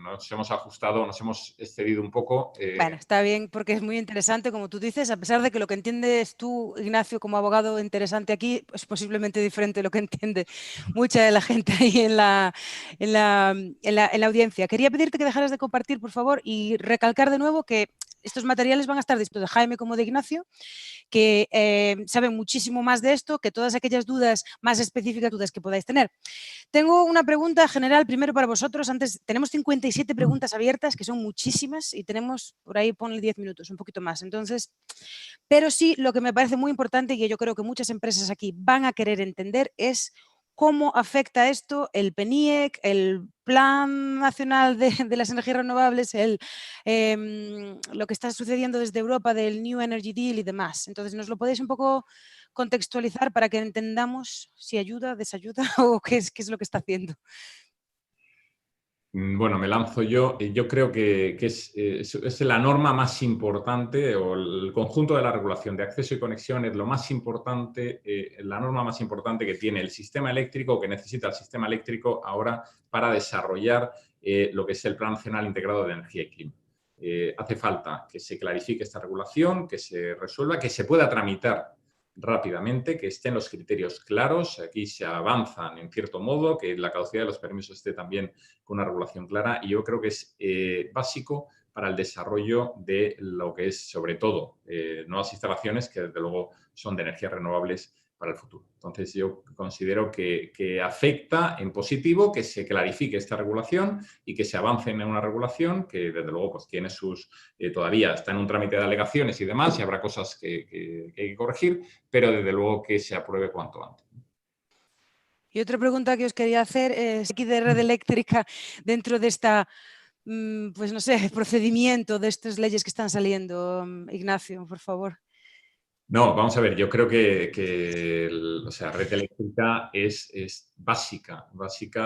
nos hemos ajustado, nos hemos excedido un poco. Bueno, está bien porque es muy interesante, como tú dices, a pesar de que lo que entiendes tú, Ignacio, como abogado interesante aquí, es posiblemente diferente de lo que entiende mucha de la gente ahí en la audiencia. Quería pedirte que dejaras de compartir, por favor, y recalcar de nuevo que estos materiales van a estar dispuestos de Jaime como de Ignacio, que saben muchísimo más de esto, que todas aquellas dudas más específicas, dudas que podáis tener. Tengo una pregunta general primero para vosotros. Antes, tenemos 57 preguntas abiertas, que son muchísimas, y tenemos, por ahí ponle 10 minutos, un poquito más. Entonces, pero sí, lo que me parece muy importante y que yo creo que muchas empresas aquí van a querer entender es cómo afecta esto el PNIEC, el Plan Nacional de las Energías Renovables, lo que está sucediendo desde Europa del New Energy Deal y demás. Entonces, ¿nos lo podéis un poco contextualizar para que entendamos si ayuda, desayuda o qué es lo que está haciendo? Bueno, me lanzo yo. Yo creo que es la norma más importante, o el conjunto de la regulación de acceso y conexión es lo más importante, la norma más importante que tiene el sistema eléctrico, que necesita el sistema eléctrico ahora para desarrollar lo que es el Plan Nacional Integrado de Energía y Clima. Hace falta que se clarifique esta regulación, que se resuelva, que se pueda tramitar rápidamente, que estén los criterios claros, aquí se avanzan en cierto modo, que la caducidad de los permisos esté también con una regulación clara, y yo creo que es básico para el desarrollo de lo que es, sobre todo, nuevas instalaciones que, desde luego, son de energías renovables para el futuro. Entonces, yo considero que afecta en positivo que se clarifique esta regulación y que se avance en una regulación que, desde luego, pues tiene sus... todavía está en un trámite de alegaciones y demás, y habrá cosas que hay que corregir, pero, desde luego, que se apruebe cuanto antes. Y otra pregunta que os quería hacer es, aquí de Red Eléctrica, dentro de esta, pues no sé, procedimiento de estas leyes que están saliendo, Ignacio, por favor. No, vamos a ver, yo creo que o sea, Red Eléctrica es básica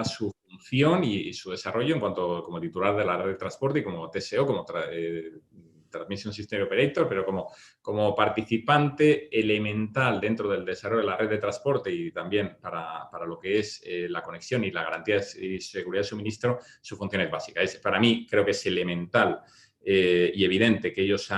su función y su desarrollo en cuanto como titular de la red de transporte y como TSO, como Transmission System Operator, pero como participante elemental dentro del desarrollo de la red de transporte y también para lo que es la conexión y la garantía y seguridad de suministro, su función es básica. Para mí creo que es elemental y evidente que ellos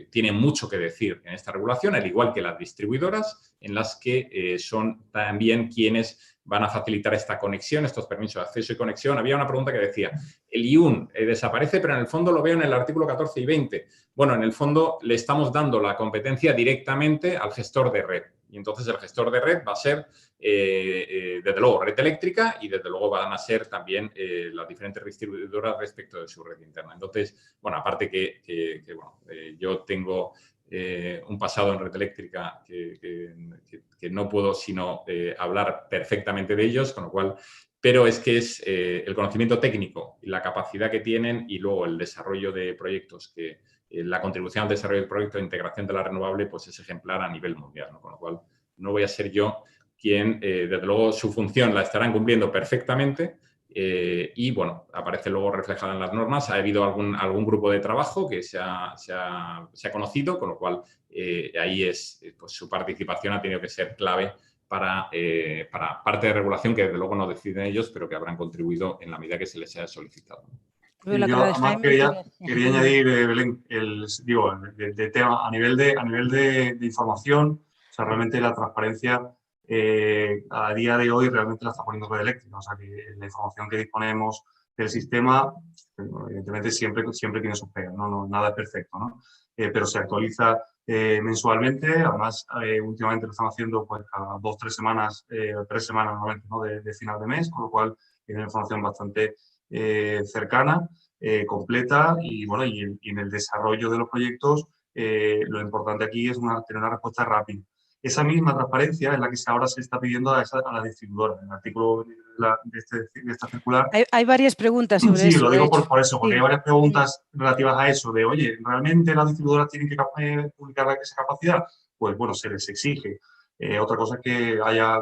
tienen mucho que decir en esta regulación, al igual que las distribuidoras, en las que son también quienes van a facilitar esta conexión, estos permisos de acceso y conexión. Había una pregunta que decía, el IUN desaparece, pero en el fondo lo veo en el artículo 14 y 20. Bueno, en el fondo le estamos dando la competencia directamente al gestor de red. Y entonces el gestor de red va a ser, desde luego, Red Eléctrica y, desde luego, van a ser también las diferentes distribuidoras respecto de su red interna. Entonces, bueno, aparte yo tengo un pasado en Red Eléctrica que no puedo sino hablar perfectamente de ellos, con lo cual, pero es que es el conocimiento técnico y la capacidad que tienen y luego el desarrollo de proyectos la contribución al desarrollo del proyecto de integración de la renovable pues es ejemplar a nivel mundial, ¿no? Con lo cual no voy a ser yo quien, desde luego, su función la estarán cumpliendo perfectamente y, bueno, aparece luego reflejada en las normas. Ha habido algún grupo de trabajo que se ha conocido, con lo cual ahí pues su participación ha tenido que ser clave para parte de regulación que, desde luego, no deciden ellos, pero que habrán contribuido en la medida que se les haya solicitado. Y yo además quería añadir, Belén, de tema, a nivel de información, o sea, realmente la transparencia a día de hoy realmente la está poniendo Red Eléctrica, o sea, que la información que disponemos del sistema, evidentemente siempre tiene sus pegas, ¿no? Nada es perfecto, ¿no? Pero se actualiza mensualmente, además últimamente lo están haciendo pues cada 2 o 3 semanas, 3 semanas normalmente, ¿no? de final de mes, con lo cual tiene información bastante cercana, completa y, bueno, y en el desarrollo de los proyectos lo importante aquí es tener una respuesta rápida. Esa misma transparencia es la que ahora se está pidiendo a las distribuidoras. En el artículo de esta circular. Hay varias preguntas sobre eso. Sí, lo digo por eso, porque sí. Hay varias preguntas relativas a eso, de, oye, ¿realmente las distribuidoras tienen que publicar esa capacidad? Pues, bueno, se les exige. Otra cosa es que haya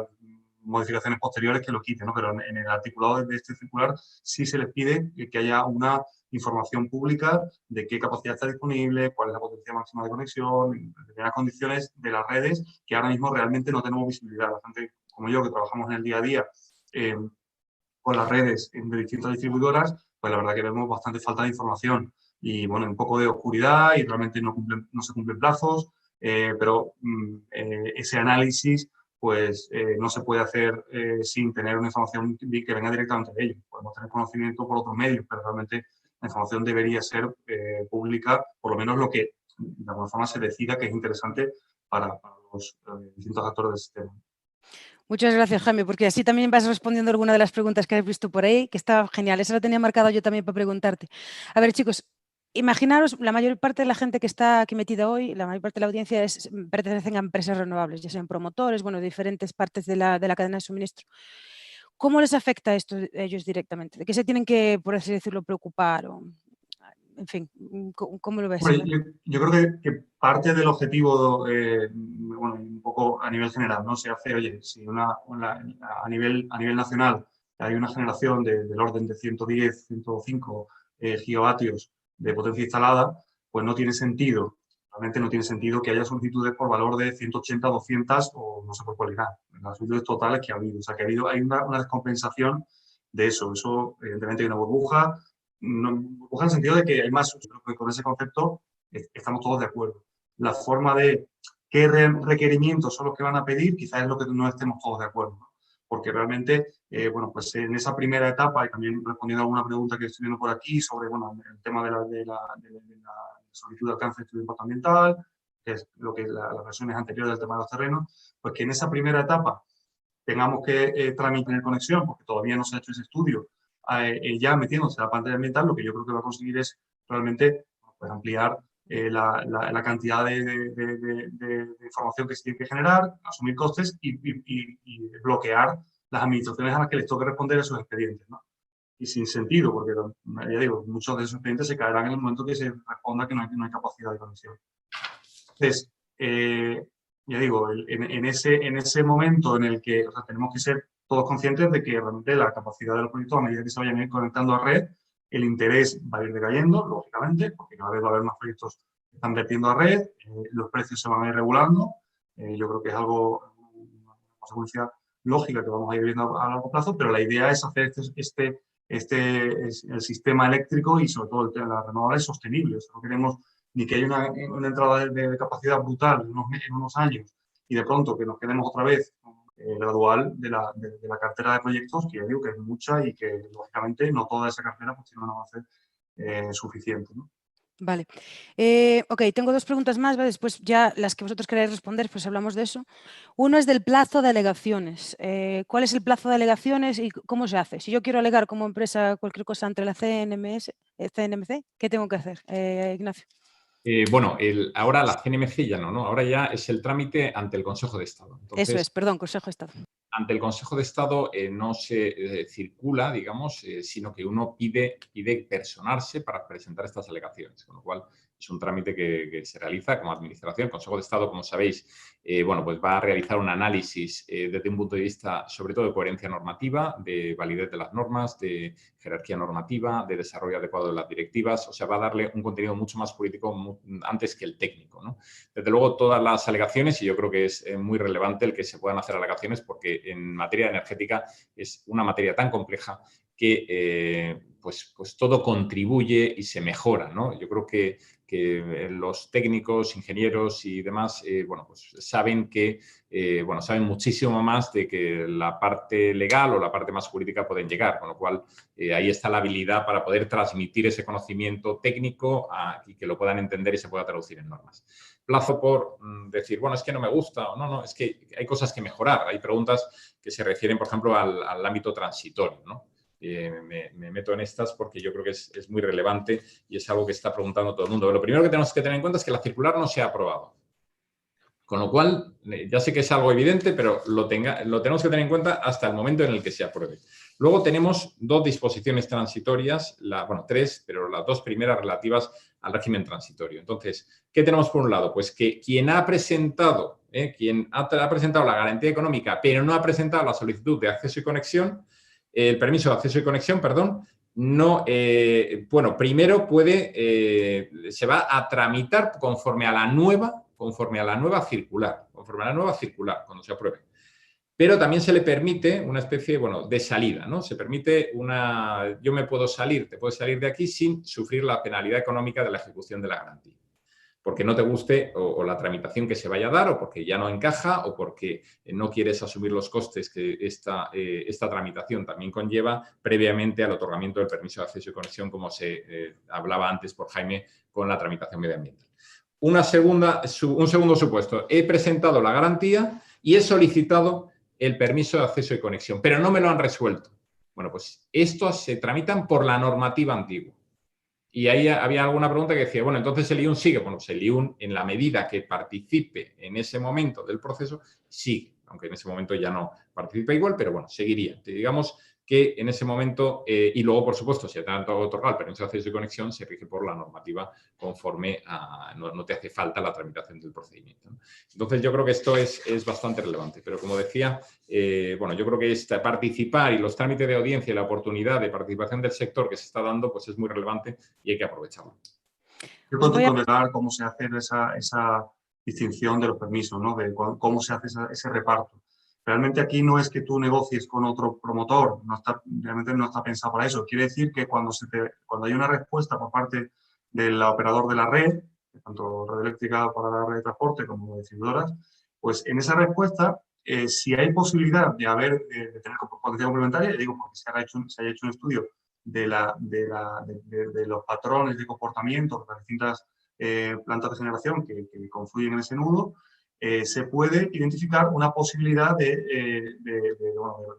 modificaciones posteriores que lo quiten, ¿no? Pero en el articulado de este circular sí se les pide que haya una información pública de qué capacidad está disponible, cuál es la potencia máxima de conexión, en determinadas condiciones de las redes que ahora mismo realmente no tenemos visibilidad. La gente como yo, que trabajamos en el día a día con las redes de distintas distribuidoras, pues la verdad que vemos bastante falta de información y, bueno, un poco de oscuridad y realmente no se cumplen plazos, pero ese análisis pues no se puede hacer sin tener una información que venga directamente de ellos. Podemos tener conocimiento por otros medios, pero realmente la información debería ser pública, por lo menos lo que de alguna forma se decida que es interesante para los distintos actores del sistema. Muchas gracias, Jaime, porque así también vas respondiendo alguna de las preguntas que has visto por ahí, que está genial. Esa la tenía marcada yo también para preguntarte. A ver, chicos, imaginaros, la mayor parte de la gente que está aquí metida hoy, la mayor parte de la audiencia pertenecen a empresas renovables, ya sean promotores, bueno, diferentes partes de la cadena de suministro. ¿Cómo les afecta esto a ellos directamente? ¿De qué se tienen que, por así decirlo, preocupar? En fin, ¿cómo lo ves? Bueno, yo creo que parte del objetivo, bueno, un poco a nivel general, ¿no? Se hace, oye, si a nivel nacional hay una generación del orden de 110, 105 gigavatios de potencia instalada, pues no tiene sentido, realmente no tiene sentido que haya solicitudes por valor de 180, 200 o no sé por cuál era, las solicitudes totales que ha habido. O sea, que hay una descompensación de eso. Eso, evidentemente, hay una burbuja. Burbuja en el sentido de que hay más. Yo creo que con ese concepto estamos todos de acuerdo. La forma de qué requerimientos son los que van a pedir, quizás es lo que no estemos todos de acuerdo, ¿no? Porque realmente, bueno, pues en esa primera etapa, y también respondiendo a alguna pregunta que estoy viendo por aquí sobre, bueno, el tema de la solicitud de alcance de estudio de impacto ambiental, que es lo que las versiones anteriores del tema de los terrenos, pues que en esa primera etapa tengamos que tramitar en conexión, porque todavía no se ha hecho ese estudio, ya metiéndose en la parte ambiental, lo que yo creo que va a conseguir es realmente pues, ampliar la cantidad de información que se tiene que generar, asumir costes y bloquear las administraciones a las que les toque responder esos expedientes, ¿no? Y sin sentido, porque ya digo, muchos de esos expedientes se caerán en el momento que se responda que no hay capacidad de conexión. Entonces, ya digo, en ese momento en el que, o sea, tenemos que ser todos conscientes de que realmente la capacidad de los proyectos, a medida que se vayan a ir conectando a red, el interés va a ir decayendo, lógicamente, porque cada vez va a haber más proyectos que están vertiendo a red, los precios se van a ir regulando. Yo creo que es algo, una consecuencia lógica que vamos a ir viendo a largo plazo, pero la idea es hacer el sistema eléctrico y sobre todo las renovables sostenibles. No queremos ni que haya una entrada de capacidad brutal en unos años y de pronto que nos quedemos otra vez gradual de la cartera de proyectos, que ya digo que es mucha y que lógicamente no toda esa cartera pues, tiene un avance suficiente, ¿no? Vale. Ok, tengo dos preguntas más, ¿vale? Después ya las que vosotros queráis responder, pues hablamos de eso. Uno es del plazo de alegaciones. ¿Cuál es el plazo de alegaciones y cómo se hace? Si yo quiero alegar como empresa cualquier cosa entre la CNMC, ¿qué tengo que hacer, Ignacio? Bueno, ahora la CNMC ya no, ahora ya es el trámite ante el Consejo de Estado. Entonces, eso es, perdón, Consejo de Estado. Ante el Consejo de Estado no se circula, digamos, sino que uno pide personarse para presentar estas alegaciones, con lo cual es un trámite que se realiza como administración. El Consejo de Estado, como sabéis, bueno, pues va a realizar un análisis desde un punto de vista, sobre todo, de coherencia normativa, de validez de las normas, de jerarquía normativa, de desarrollo adecuado de las directivas. O sea, va a darle un contenido mucho más político antes que el técnico, ¿no? Desde luego, todas las alegaciones, y yo creo que es muy relevante el que se puedan hacer alegaciones porque en materia energética es una materia tan compleja que pues todo contribuye y se mejora, ¿no? Yo creo que los técnicos, ingenieros y demás, bueno, pues saben que, bueno, saben muchísimo más de que la parte legal o la parte más jurídica pueden llegar, con lo cual ahí está la habilidad para poder transmitir ese conocimiento técnico y que lo puedan entender y se pueda traducir en normas. Plazo por decir, bueno, es que no me gusta o no, es que hay cosas que mejorar. Hay preguntas que se refieren, por ejemplo, al ámbito transitorio, ¿no? Me meto en estas porque yo creo que es muy relevante y es algo que está preguntando todo el mundo. Lo primero que tenemos que tener en cuenta es que la circular no se ha aprobado. Con lo cual, ya sé que es algo evidente, pero lo tenemos que tener en cuenta hasta el momento en el que se apruebe. Luego tenemos dos disposiciones transitorias, bueno, tres, pero las dos primeras relativas al régimen transitorio. Entonces, ¿qué tenemos por un lado? Pues que quien ha presentado la garantía económica, pero no ha presentado la solicitud de acceso y conexión, el permiso de acceso y conexión, perdón, no, bueno, primero se va a tramitar conforme a la nueva circular, cuando se apruebe. Pero también se le permite una especie, bueno, de salida, ¿no? Se permite yo te puedes salir de aquí sin sufrir la penalidad económica de la ejecución de la garantía. Porque no te guste o la tramitación que se vaya a dar, o porque ya no encaja, o porque no quieres asumir los costes que esta tramitación también conlleva previamente al otorgamiento del permiso de acceso y conexión, como se hablaba antes por Jaime con la tramitación medioambiental. Un segundo supuesto, he presentado la garantía y he solicitado el permiso de acceso y conexión, pero no me lo han resuelto. Bueno, pues estos se tramitan por la normativa antigua. Y ahí había alguna pregunta que decía, bueno, entonces el IUN sigue. Bueno, pues el IUN, en la medida que participe en ese momento del proceso, sigue. Aunque en ese momento ya no participa igual, pero bueno, seguiría. Digamos que en ese momento, y luego, por supuesto, si te han otorgado el permiso de acceso y conexión, se rige por la normativa conforme no te hace falta la tramitación del procedimiento, ¿no? Entonces, yo creo que esto es bastante relevante. Pero, como decía, bueno, yo creo que participar y los trámites de audiencia y la oportunidad de participación del sector que se está dando, pues es muy relevante y hay que aprovecharlo. Yo controlar cómo se hace esa distinción de los permisos, ¿no? De cómo se hace ese reparto. Realmente aquí no es que tú negocies con otro promotor, realmente no está pensado para eso. Quiere decir que cuando hay una respuesta por parte del operador de la red, tanto red eléctrica para la red de transporte como distribuidoras, pues en esa respuesta, si hay posibilidad de tener potencia complementaria, digo, porque se haya hecho un estudio de los patrones de comportamiento de las distintas plantas de generación que confluyen en ese nudo, se puede identificar una posibilidad de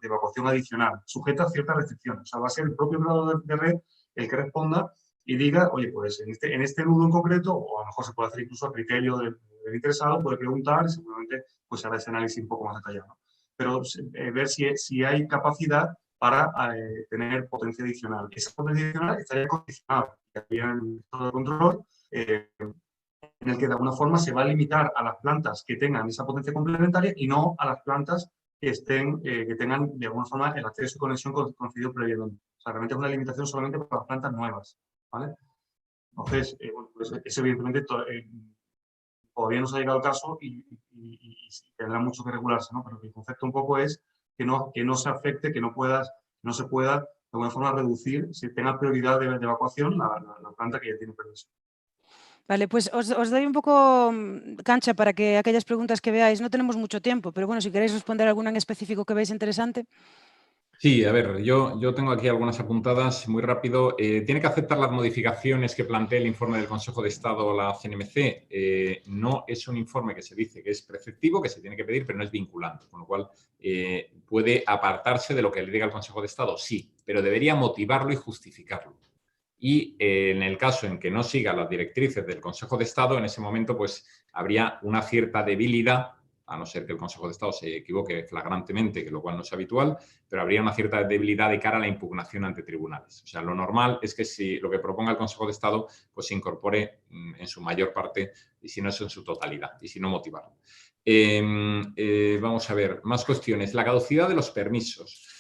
evacuación adicional, sujeta a ciertas restricciones. O sea, va a ser el propio operador de red el que responda y diga, oye, pues en este nudo en concreto, o a lo mejor se puede hacer incluso a criterio del interesado, puede preguntar y seguramente pues hará ese análisis un poco más detallado, ¿no? Pero ver si hay capacidad para tener potencia adicional. Esa potencia adicional estaría condicionada, estaría en todo el control, en el que de alguna forma se va a limitar a las plantas que tengan esa potencia complementaria y no a las plantas que tengan de alguna forma el acceso y conexión concedido previamente. O sea, realmente es una limitación solamente para las plantas nuevas, ¿vale? Entonces, bueno, pues eso evidentemente todavía no se ha llegado al caso y tendrá mucho que regularse, ¿no? Pero el concepto un poco es que no se afecte, que no se pueda de alguna forma reducir, si tenga prioridad de evacuación, la planta que ya tiene permiso. Vale, pues os doy un poco cancha para que aquellas preguntas que veáis, no tenemos mucho tiempo, pero bueno, si queréis responder alguna en específico que veáis interesante. Sí, a ver, yo tengo aquí algunas apuntadas muy rápido. ¿Tiene que aceptar las modificaciones que plantea el informe del Consejo de Estado o la CNMC? No es un informe que se dice que es preceptivo, que se tiene que pedir, pero no es vinculante, con lo cual puede apartarse de lo que le diga el Consejo de Estado, sí, pero debería motivarlo y justificarlo. Y en el caso en que no siga las directrices del Consejo de Estado, en ese momento pues habría una cierta debilidad, a no ser que el Consejo de Estado se equivoque flagrantemente, que lo cual no es habitual, pero habría una cierta debilidad de cara a la impugnación ante tribunales. O sea, lo normal es que si lo que proponga el Consejo de Estado pues se incorpore en su mayor parte y si no es en su totalidad, y si no motivarlo. Vamos a ver, más cuestiones. La caducidad de los permisos.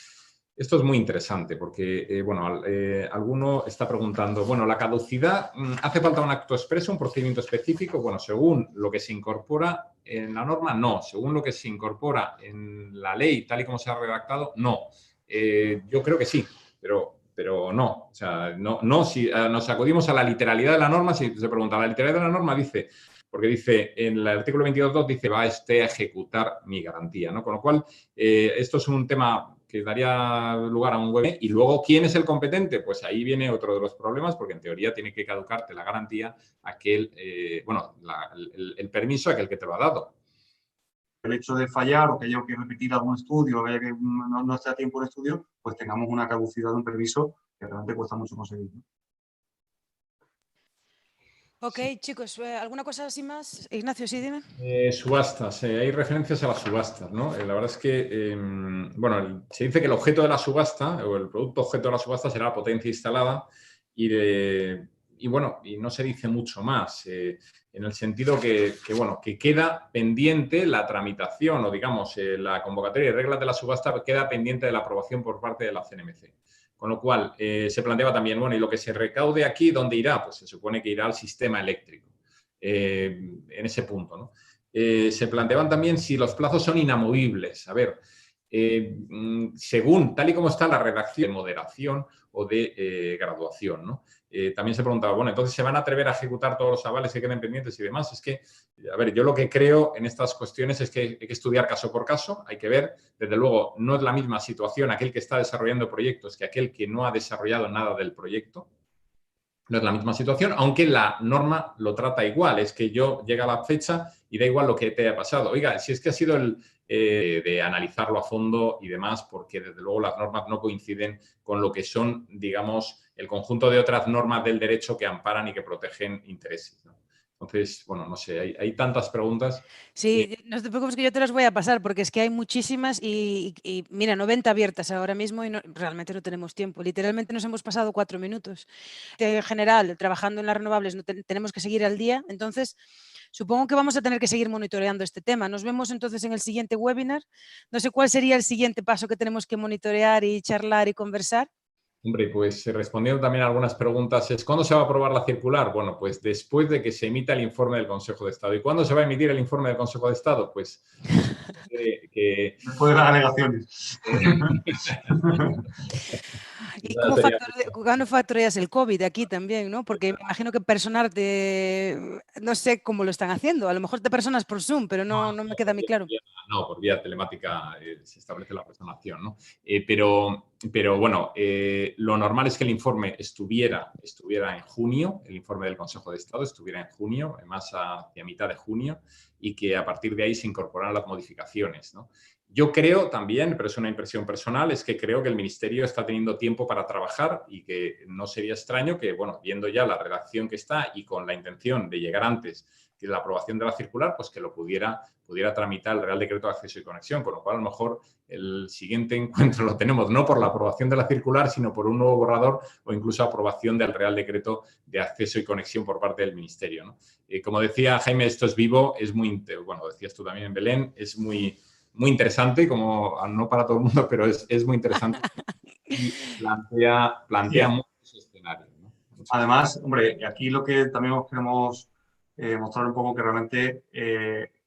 Esto es muy interesante porque, bueno, alguno está preguntando, bueno, ¿la caducidad hace falta un acto expreso, un procedimiento específico? Bueno, según lo que se incorpora en la norma, no. Según lo que se incorpora en la ley, tal y como se ha redactado, no. Yo creo que sí, pero no. O sea, no si nos acudimos a la literalidad de la norma, si se pregunta, la literalidad de la norma dice... Porque dice, en el artículo 22.2 dice, va a ejecutar mi garantía, ¿no? Con lo cual, esto es un tema que daría lugar a un webinar. Y luego, ¿quién es el competente? Pues ahí viene otro de los problemas, porque en teoría tiene que caducarte la garantía el permiso aquel que te lo ha dado. El hecho de fallar o que haya que repetir algún estudio o que haya que no esté a tiempo de estudio, pues tengamos una caducidad de un permiso que realmente cuesta mucho conseguir, ¿no? Ok, chicos, ¿alguna cosa así más? Ignacio, sí, dime. Subastas, hay referencias a las subastas, ¿no? La verdad es que, bueno, se dice que el objeto de la subasta o el producto objeto de la subasta será la potencia instalada y bueno, y no se dice mucho más, en el sentido que queda pendiente la tramitación o, digamos, la convocatoria y reglas de la subasta queda pendiente de la aprobación por parte de la CNMC. Con lo cual, se planteaba también, bueno, ¿y lo que se recaude aquí, dónde irá? Pues se supone que irá al sistema eléctrico, en ese punto, ¿no? Se planteaban también si los plazos son inamovibles. A ver, según, tal y como está la redacción de moderación o de graduación, ¿no? También se preguntaba, bueno, entonces ¿se van a atrever a ejecutar todos los avales que queden pendientes y demás? Es que, a ver, yo lo que creo en estas cuestiones es que hay que estudiar caso por caso, hay que ver, desde luego, no es la misma situación aquel que está desarrollando proyectos que aquel que no ha desarrollado nada del proyecto. No es la misma situación, aunque la norma lo trata igual. Es que llega la fecha y da igual lo que te haya pasado. Oiga, si es que ha sido de analizarlo a fondo y demás, porque desde luego las normas no coinciden con lo que son, digamos, el conjunto de otras normas del derecho que amparan y que protegen intereses, ¿no? Entonces, bueno, no sé, hay tantas preguntas. Sí, no te preocupes que yo te las voy a pasar porque es que hay muchísimas y mira, 90 abiertas ahora mismo y realmente no tenemos tiempo. Literalmente nos hemos pasado 4 minutos. En general, trabajando en las renovables tenemos que seguir al día, entonces supongo que vamos a tener que seguir monitoreando este tema. Nos vemos entonces en el siguiente webinar. No sé cuál sería el siguiente paso que tenemos que monitorear y charlar y conversar. Hombre, pues respondiendo también a algunas preguntas, ¿cuándo se va a aprobar la circular? Bueno, pues después de que se emita el informe del Consejo de Estado. ¿Y cuándo se va a emitir el informe del Consejo de Estado? Pues después de que... Después de las alegaciones. ¿Y cómo factoreas el COVID aquí también, ¿no? Porque me imagino que personarte, no sé cómo lo están haciendo. A lo mejor te personas por Zoom, pero no me queda muy claro. No, por vía telemática se establece la personación, ¿no? Pero bueno, lo normal es que el informe estuviera en junio, el informe del Consejo de Estado estuviera en junio, más hacia mitad de junio, y que a partir de ahí se incorporaran las modificaciones, ¿no? Yo creo también, pero es una impresión personal, es que creo que el Ministerio está teniendo tiempo para trabajar y que no sería extraño que, bueno, viendo ya la redacción que está y con la intención de llegar antes de la aprobación de la circular, pues que lo pudiera tramitar el Real Decreto de Acceso y Conexión, con lo cual a lo mejor el siguiente encuentro lo tenemos no por la aprobación de la circular, sino por un nuevo borrador o incluso aprobación del Real Decreto de Acceso y Conexión por parte del Ministerio, ¿no? Como decía Jaime, esto es vivo, es muy, bueno, decías tú también, Belén, es muy interesante, como no para todo el mundo, pero es muy interesante y plantea muchos escenarios, ¿no? Además, hombre, aquí lo que también os queremos mostrar un poco que realmente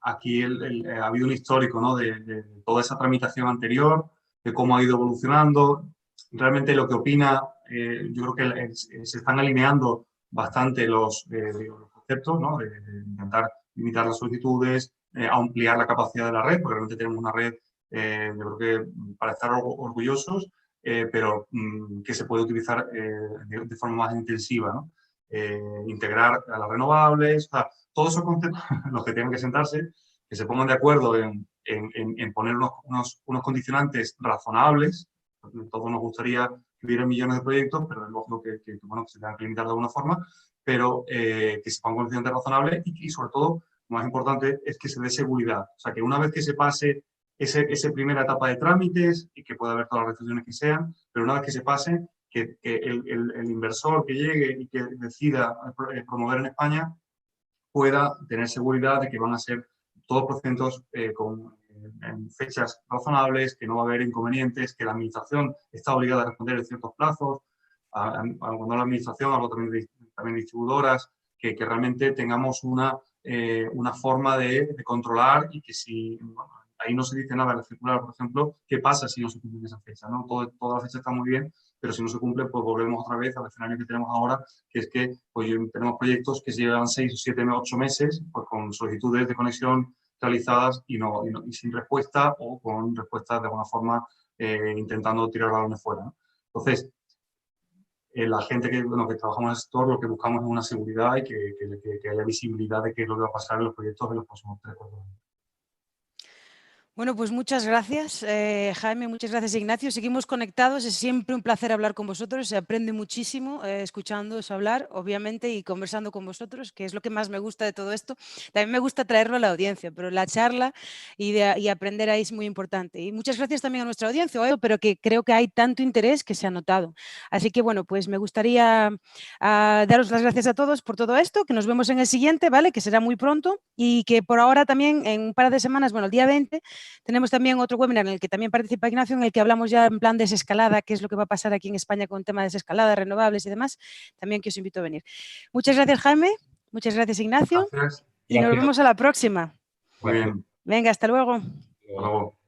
aquí ha habido un histórico, ¿no? de toda esa tramitación anterior, de cómo ha ido evolucionando. Realmente lo que opina, yo creo que se están alineando bastante los conceptos, ¿no? De intentar limitar las solicitudes, ampliar la capacidad de la red, porque realmente tenemos una red, yo creo que para estar orgullosos, pero que se puede utilizar de forma más intensiva, ¿no? Integrar a las renovables, o sea, todos esos conceptos, los que tengan que sentarse, que se pongan de acuerdo en poner unos condicionantes razonables. Todos nos gustaría que hubiera millones de proyectos, pero es lógico que bueno, que se tengan que limitar de alguna forma, pero que se pongan condicionantes razonables y sobre todo, lo más importante es que se dé seguridad. O sea, que una vez que se pase esa primera etapa de trámites y que pueda haber todas las restricciones que sean, pero una vez que se pase, que el inversor que llegue y que decida promover en España pueda tener seguridad de que van a ser todos procedimientos en fechas razonables, que no va a haber inconvenientes, que la administración está obligada a responder en ciertos plazos. Cuando la administración, hablo también de distribuidoras, que realmente tengamos una forma de controlar y que si... Bueno, ahí no se dice nada en la circular, por ejemplo, qué pasa si no se cumple esa fecha, ¿no? Toda la fecha está muy bien, pero si no se cumple, pues volvemos otra vez al escenario que tenemos ahora, que es que pues, tenemos proyectos que llevan 6 o 7 o 8 meses, pues con solicitudes de conexión realizadas y sin respuesta o con respuestas de alguna forma intentando tirar balones fuera, ¿no? Entonces, la gente que trabajamos en el sector, lo que buscamos es una seguridad y que haya visibilidad de qué es lo que va a pasar en los proyectos en los próximos 3-4 años. Bueno, pues muchas gracias, Jaime, muchas gracias, Ignacio. Seguimos conectados, es siempre un placer hablar con vosotros, se aprende muchísimo escuchándoos hablar, obviamente, y conversando con vosotros, que es lo que más me gusta de todo esto. También me gusta traerlo a la audiencia, pero la charla y aprender ahí es muy importante. Y muchas gracias también a nuestra audiencia, pero que creo que hay tanto interés que se ha notado. Así que, bueno, pues me gustaría daros las gracias a todos por todo esto, que nos vemos en el siguiente, ¿vale? Que será muy pronto y que por ahora también, en un par de semanas, bueno, el día 20, tenemos también otro webinar en el que también participa Ignacio, en el que hablamos ya en plan desescalada, qué es lo que va a pasar aquí en España con el tema de desescalada, renovables y demás. También que os invito a venir. Muchas gracias, Jaime. Muchas gracias, Ignacio. Gracias. Y nos vemos a la próxima. Muy bien. Venga, hasta luego. Hasta luego.